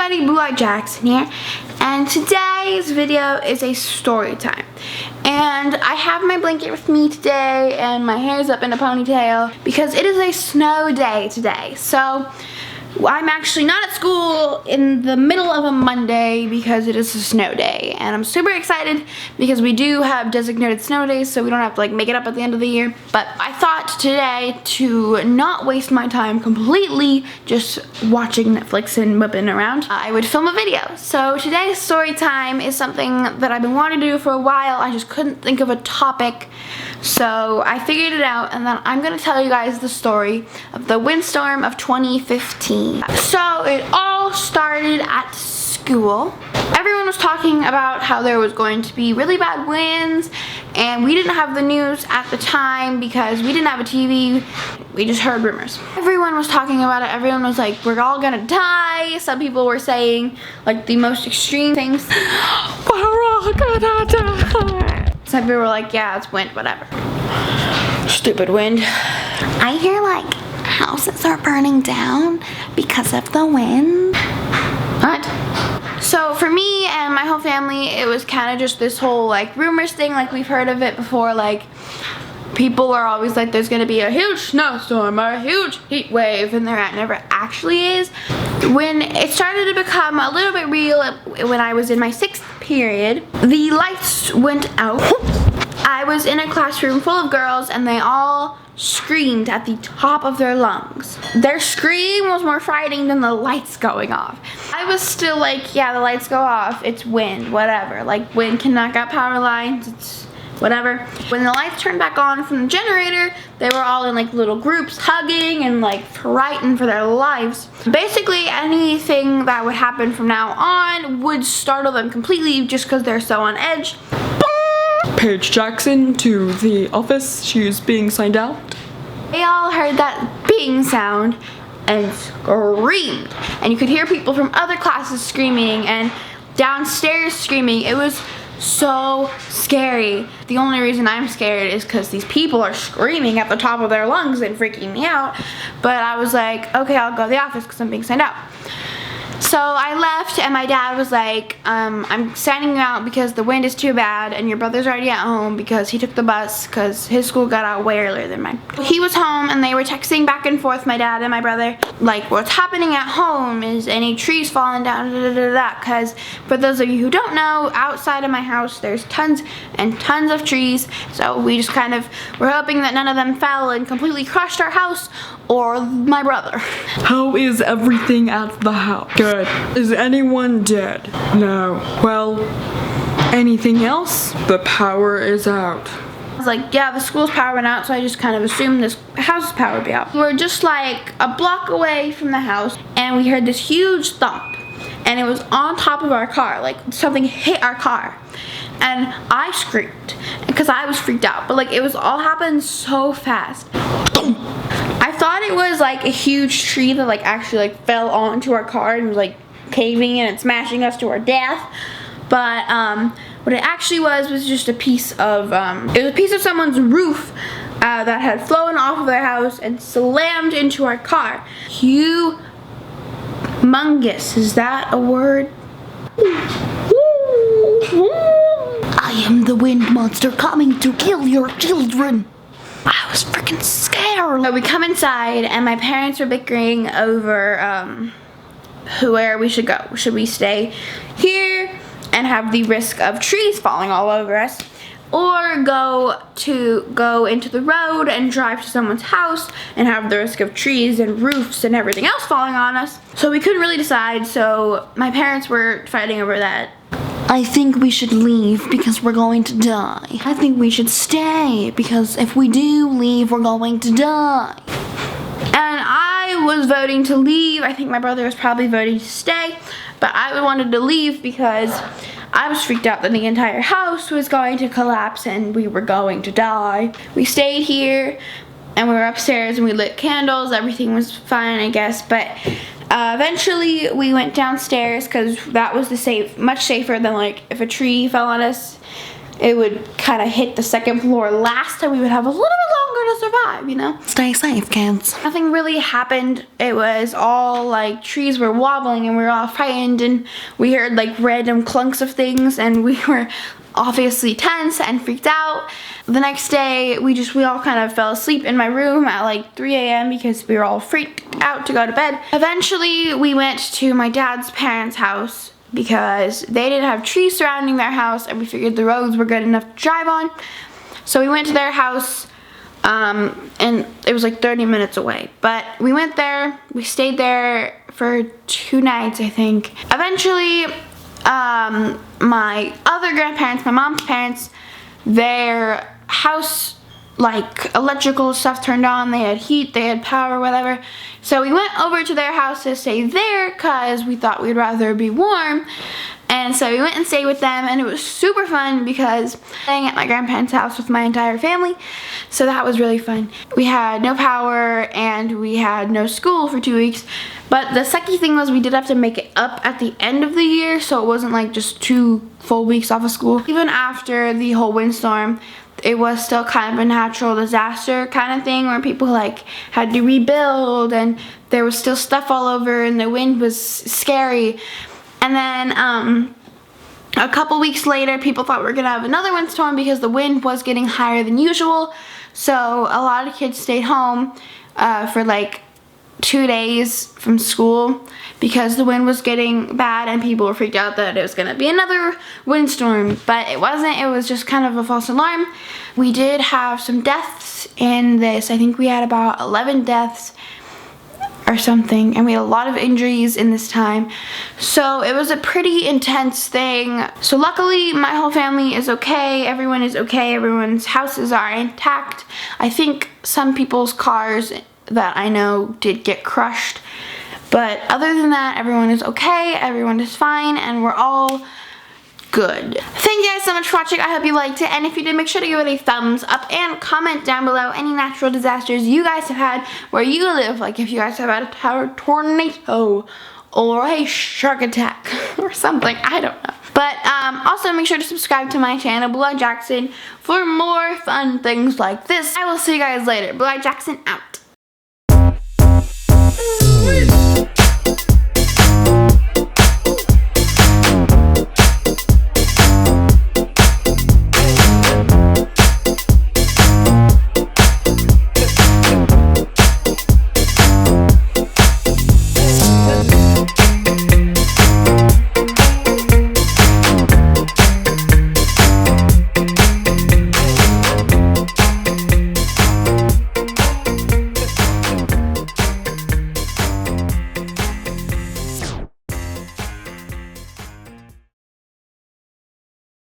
everybody, BlueEyedJackson here, and today's video is a story time. And I have my blanket with me today, and my hair's up in a ponytail because it is a snow day today. So I'm actually not at school in the middle of a Monday because it is a snow day, and I'm super excited because we do have designated snow days, so we don't have to like make it up at the end of the year. But I thought today, to not waste my time completely just watching Netflix and whipping around, I would film a video. So today's story time is something that I've been wanting to do for a while. I just couldn't think of a topic, so I figured it out, and then I'm gonna tell you guys the story of the windstorm of 2015. So it all started at school. Everyone was talking about how there was going to be really bad winds, and we didn't have the news at the time because we didn't have a TV. We just heard rumors. Everyone was talking about it. Everyone was like, we're all gonna die. Some people were saying like the most extreme things. We're all gonna die. Some people were like, yeah, it's wind, whatever. Stupid wind. I hear like houses are burning down because of the wind. What? So for me and my whole family, it was kind of just this whole like rumors thing, like we've heard of it before. Like people are always like, there's gonna be a huge snowstorm or a huge heat wave, and there never actually is. When it started to become a little bit real, when I was in my 6th period, the lights went out. I was in a classroom full of girls, and they all screamed at the top of their lungs. Their scream was more frightening than the lights going off. I was still like, yeah, the lights go off, it's wind, whatever. Like, wind can knock out power lines, it's whatever. When the lights turned back on from the generator, they were all in like little groups hugging and like frightened for their lives. Basically anything that would happen from now on would startle them completely just because they're so on edge. Paige Jackson to the office. She is being signed out. They all heard that bing sound and screamed. And you could hear people from other classes screaming and downstairs screaming. It was so scary. The only reason I'm scared is because these people are screaming at the top of their lungs and freaking me out. But I was like, okay, I'll go to the office because I'm being signed out. So I left, and my dad was like, I'm sending you out because the wind is too bad, and your brother's already at home because he took the bus because his school got out way earlier than mine. He was home, and they were texting back and forth, my dad and my brother, like, what's happening at home? Is any trees falling down? Because for those of you who don't know, outside of my house there's tons and tons of trees, so we just kind of were hoping that none of them fell and completely crushed our house or my brother. How is everything at the house? Good. Is anyone dead? No. Well, anything else? The power is out. I was like, yeah, the school's power went out, so I just kind of assumed this house's power would be out. We were just like a block away from the house, and we heard this huge thump, and it was on top of our car, like something hit our car. And I screamed because I was freaked out, but like it was all happened so fast. I thought it was like a huge tree that like actually like fell onto our car and was like caving in and smashing us to our death. But what it actually was just a piece of it was a piece of someone's roof that had flown off of their house and slammed into our car. Humongous, is that a word? I am the wind monster coming to kill your children. I was freaking scared. So we come inside, and my parents were bickering over where we should go. Should we stay here and have the risk of trees falling all over us, or go into the road and drive to someone's house and have the risk of trees and roofs and everything else falling on us? So we couldn't really decide, so my parents were fighting over that. I think we should leave because we're going to die. I think we should stay because if we do leave, we're going to die. And I was voting to leave. I think my brother was probably voting to stay, but I wanted to leave because I was freaked out that the entire house was going to collapse and we were going to die. We stayed here, and we were upstairs, and we lit candles. Everything was fine, I guess, but eventually we went downstairs because that was much safer than like if a tree fell on us. it would kind of hit the second floor last, and we would have a little bit longer to survive, you know? Stay safe, kids. Nothing really happened. It was all like trees were wobbling and we were all frightened, and we heard like random clunks of things, and we were obviously tense and freaked out. The next day, we all kind of fell asleep in my room at like 3 a.m. because we were all freaked out to go to bed. Eventually, we went to my dad's parents' house because they didn't have trees surrounding their house, and we figured the roads were good enough to drive on. So we went to their house, and it was like 30 minutes away. But we went there, we stayed there for 2 nights, I think. Eventually, my other grandparents, my mom's parents, their house, like electrical stuff turned on, they had heat, they had power, whatever. So we went over to their house to stay there because we thought we'd rather be warm. And so we went and stayed with them, and it was super fun because staying at my grandparents' house with my entire family. So that was really fun. We had no power and we had no school for 2 weeks. But the sucky thing was we did have to make it up at the end of the year, so it wasn't like just 2 full weeks off of school. Even after the whole windstorm, it was still kind of a natural disaster kind of thing where people like had to rebuild, and there was still stuff all over, and the wind was scary. And then a couple weeks later, people thought we were gonna have another windstorm because the wind was getting higher than usual. So a lot of kids stayed home for like 2 days from school because the wind was getting bad, and people were freaked out that it was gonna be another windstorm, but it wasn't. It was just kind of a false alarm. We did have some deaths in this. I think we had about 11 deaths or something, and we had a lot of injuries in this time. So it was a pretty intense thing. So luckily my whole family is okay. Everyone is okay. Everyone's houses are intact. I think some people's cars that I know did get crushed, but other than that, everyone is okay, everyone is fine, and we're all good. Thank you guys so much for watching. I hope you liked it, and if you did, make sure to give it a thumbs up and comment down below any natural disasters you guys have had where you live, like if you guys have had a tornado or a shark attack or something, I don't know. But also make sure to subscribe to my channel, BlueEyedJackson, for more fun things like this. I will see you guys later. BlueEyedJackson out.